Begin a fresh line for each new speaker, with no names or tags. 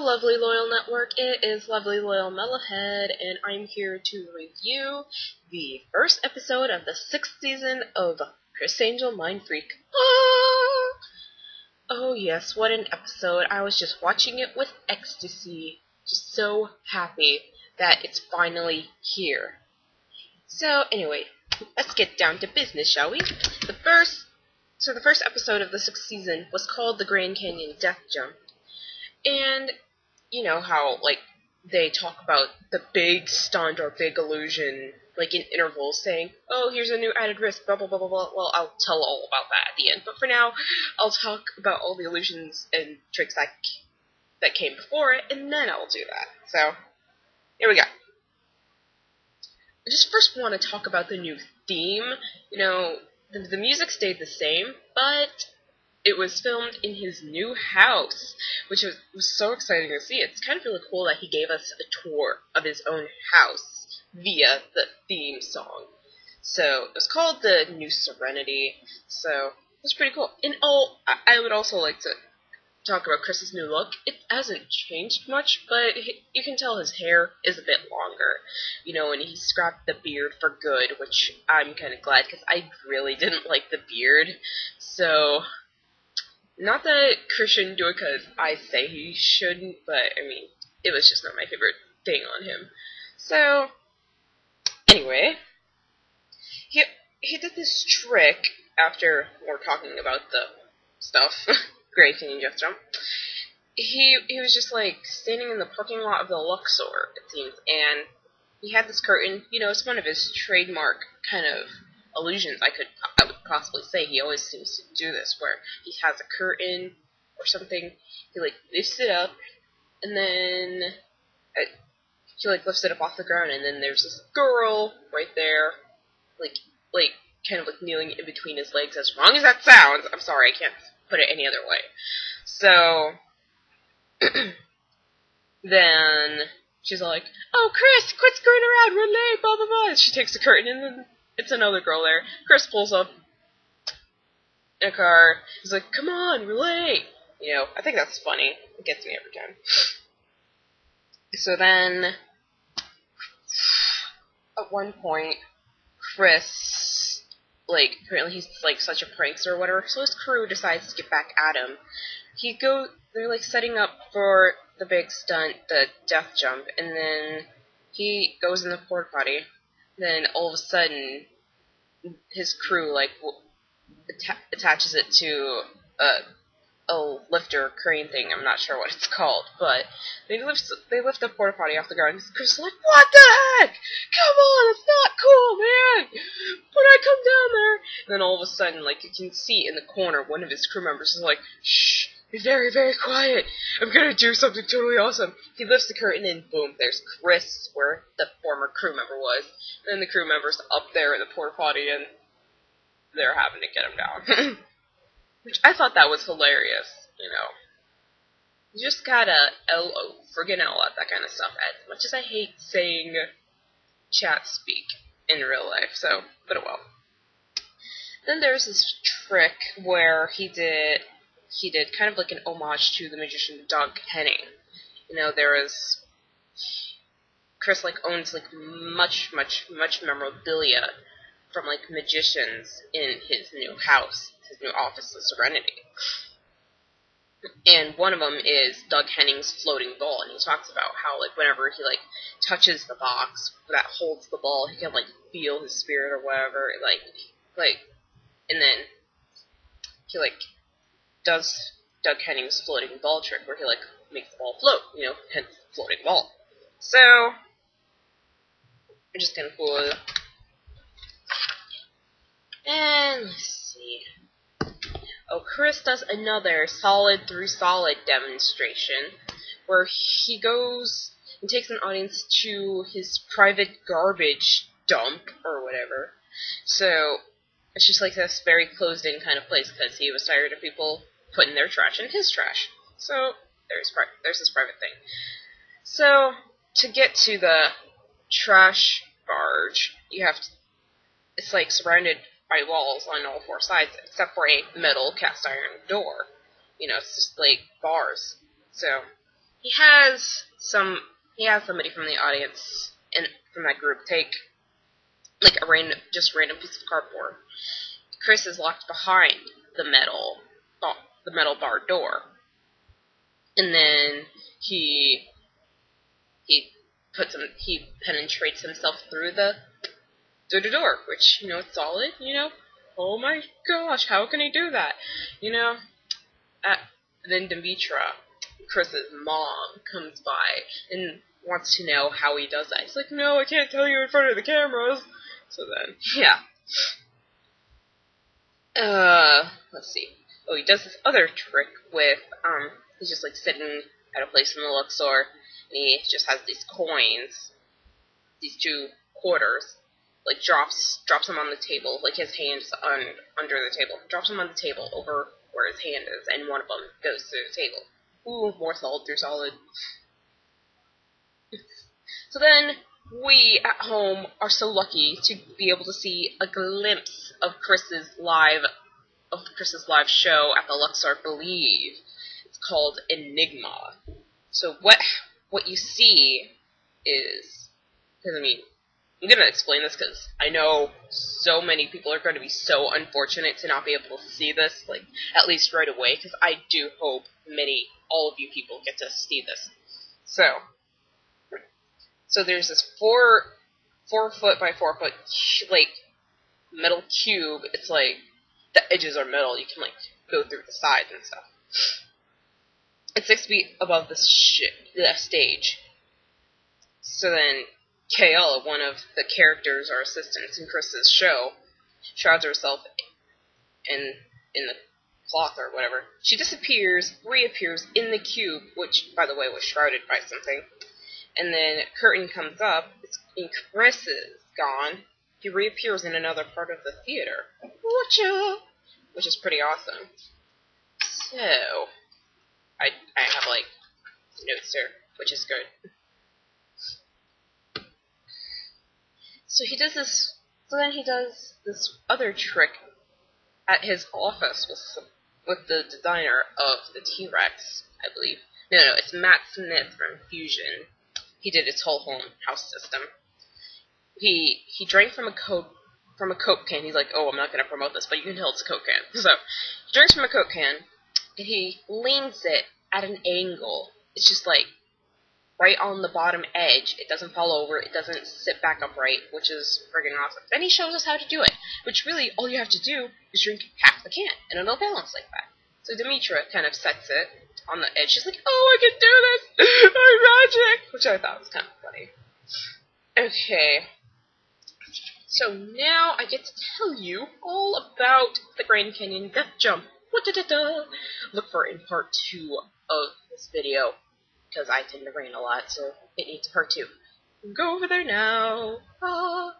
lovely Loyal Network, it is lovely Loyal Metalhead, and I'm here to review the first episode of the 6th season of Criss Angel, Mindfreak. Ah! Oh yes, what an episode. I was just watching it with ecstasy, just so happy that it's finally here. So anyway, let's get down to business, shall we? The first episode of the 6th season was called The Grand Canyon Death Jump. And you know how, like, they talk about the big stunt or big illusion, like, in intervals, saying, oh, here's a new added risk, blah, blah, blah, blah, blah. Well, I'll tell all about that at the end. But for now, I'll talk about all the illusions and tricks that came before it, and then I'll do that. So, here we go. I just first want to talk about the new theme. You know, the music stayed the same, but it was filmed in his new house, which was so exciting to see. It's kind of really cool that he gave us a tour of his own house via the theme song. So it was called The New Serenity, so it's pretty cool. And I would also like to talk about Chris's new look. It hasn't changed much, but you can tell his hair is a bit longer. You know, and he scrapped the beard for good, which I'm kind of glad, because I really didn't like the beard. So, not that Criss shouldn't do it because I say he shouldn't, but, I mean, it was just not my favorite thing on him. So, anyway, he did this trick after we're talking about the stuff, Grand Canyon Death Jump. He was just, like, standing in the parking lot of the Luxor, it seems, and he had this curtain. You know, it's one of his trademark kind of illusions, I would possibly say. He always seems to do this, where he has a curtain or something, he, like, lifts it up, and then he, like, lifts it up off the ground, and then there's this girl right there, like, kind of, like, kneeling in between his legs, as wrong as that sounds. I'm sorry, I can't put it any other way. So, then she's like, oh, Criss, quit screwing around, run late, blah, blah, blah. And she takes the curtain, and then it's another girl there. Criss pulls up in a car. He's like, come on, we're late. You know, I think that's funny. It gets me every time. So then, at one point, Criss, like, apparently he's, like, such a prankster or whatever, so his crew decides to get back at him. They're, like, setting up for the big stunt, the death jump, and then he goes in the porta potty. Then all of a sudden, his crew, like, attaches it to a lifter crane thing. I'm not sure what it's called, but they lift the porta potty off the ground. Criss is like, what the heck? Come on, it's not cool, man. When I come down there, and then all of a sudden, like, you can see in the corner, one of his crew members is like, shh, be very, very quiet. I'm gonna do something totally awesome. He lifts the curtain, and boom, there's Criss, where the former crew member was. And then the crew member's up there in the porta potty, and they're having to get him down. Which I thought that was hilarious, you know. You just gotta friggin' L at that kind of stuff, as much as I hate saying chat speak in real life, so, but oh well. Then there's this trick where he did kind of like an homage to the magician Doug Henning. You know, Criss, like, owns, like, much memorabilia from, like, magicians in his new house, his new office, the Serenity. And one of them is Doug Henning's floating ball, and he talks about how, like, whenever he, like, touches the box that holds the ball, he can, like, feel his spirit or whatever, like, and then he, like, does Doug Henning's floating ball trick, where he, like, makes the ball float, you know, hence floating ball. So, just kind of cool. And let's see. Oh, Criss does another solid through solid demonstration, where he goes and takes an audience to his private garbage dump, or whatever. So, it's just like this very closed-in kind of place, because he was tired of people putting their trash in his trash. So, there's this private thing. So, to get to the trash barge, it's like surrounded by walls on all four sides, except for a metal cast iron door. You know, it's just like bars. So, he has somebody from the audience and from that group take like a random piece of cardboard. Criss is locked behind the metal bar door, and then he penetrates himself through the door, which it's solid. Oh my gosh, how can he do that? Then Demetra, Criss's mom, comes by and wants to know how he does that. He's like, no, I can't tell you in front of the cameras. So then, yeah. Let's see. Oh, he does this other trick with, he's just, like, sitting at a place in the Luxor, and he just has these coins, these 2 quarters, like, drops them on the table, like, his hand's under the table, drops them on the table over where his hand is, and one of them goes through the table. Ooh, more solid through solid. So then, we at home are so lucky to be able to see a glimpse of Criss's live show at the Luxor, I believe. It's called Enigma. So what you see is, because I'm going to explain this because I know so many people are going to be so unfortunate to not be able to see this, like, at least right away, because I do hope all of you people get to see this. So there's this 4 foot by 4 foot, like, metal cube. It's like, the edges are metal, you can, like, go through the sides and stuff. It's 6 feet above the stage. So then, KL, one of the characters or assistants in Criss's show, shrouds herself in the cloth or whatever. She disappears, reappears in the cube, which, by the way, was shrouded by something. And then curtain comes up, and Criss is gone. He reappears in another part of the theater. Whatcha? Which is pretty awesome. So, I have, like, notes here, which is good. So then he does this other trick at his office with the designer of the T-Rex, I believe. No, it's Matt Smith from Fusion. He did his whole home house system. He drank from a Coke can. He's like, oh, I'm not going to promote this, but you can tell it's a Coke can. So, he drinks from a Coke can, and he leans it at an angle. It's just like right on the bottom edge. It doesn't fall over. It doesn't sit back upright, which is friggin' awesome. Then he shows us how to do it, which really all you have to do is drink half the can, and it'll balance like that. So Demetra kind of sets it on the edge. She's like, oh, I can do this! I'm magic! Which I thought was kind of funny. Okay. So now I get to tell you all about the Grand Canyon Death Jump. Look for it in part 2 of this video, because I tend to rain a lot, so it needs a part 2. Go over there now. Ah.